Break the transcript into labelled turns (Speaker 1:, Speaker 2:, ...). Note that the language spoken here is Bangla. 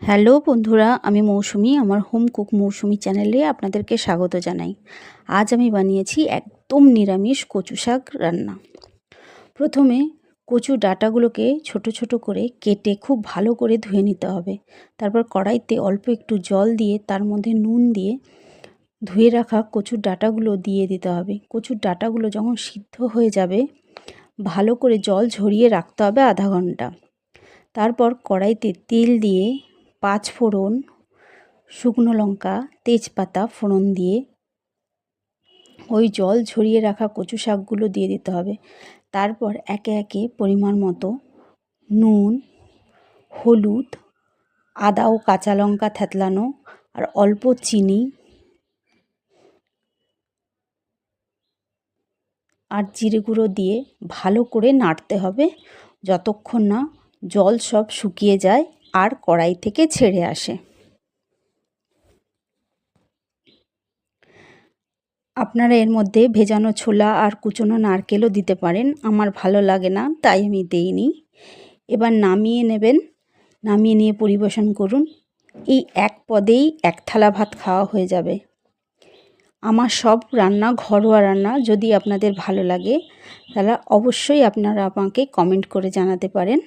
Speaker 1: হ্যালো বন্ধুরা, আমি মৌসুমি। আমার হোম কুক মৌসুমি চ্যানেলে আপনাদেরকে স্বাগত জানাই। আজ আমি বানিয়েছি একদম নিরামিষ কচু শাক রান্না। প্রথমে কচু ডাঁটাগুলোকে ছোট ছোট করে কেটে খুব ভালো করে ধুয়ে নিতে হবে। তারপর কড়াইতে অল্প একটু জল দিয়ে তার মধ্যে নুন দিয়ে ধুয়ে রাখা কচুর ডাঁটাগুলো দিয়ে দিতে হবে। কচুর ডাঁটাগুলো যখন সিদ্ধ হয়ে যাবে ভালো করে জল ঝরিয়ে রাখতে হবে আধা ঘন্টা। তারপর কড়াইতে তেল দিয়ে 5 ফোড়ন, শুকনো লঙ্কা, তেজপাতা ফোড়ন দিয়ে ওই জল ঝরিয়ে রাখা কচু শাকগুলো দিয়ে দিতে হবে। তারপর একে একে পরিমাণ মতো নুন, হলুদ, আদা ও কাঁচা লঙ্কা থেতলানো আর অল্প চিনি আর জিরে গুঁড়ো দিয়ে ভালো করে নাড়তে হবে যতক্ষণ না জল সব শুকিয়ে যায় আর কড়াই থেকে ছেড়ে আসে। আপনারা এর মধ্যে ভেজানো ছোলা আর কুচনো নারকেলও দিতে পারেন। আমার ভালো লাগে না, তাই আমি দেইনি। এবার নামিয়ে নেবেন, নামিয়ে নিয়ে পরিবেশন করুন। এই এক পদেই এক থালা ভাত খাওয়া হয়ে যাবে। আমার সব রান্না ঘরোয়া রান্না যদি আপনাদের ভালো লাগে তাহলে অবশ্যই আপনারা আমাকে কমেন্ট করে জানাতে পারেন।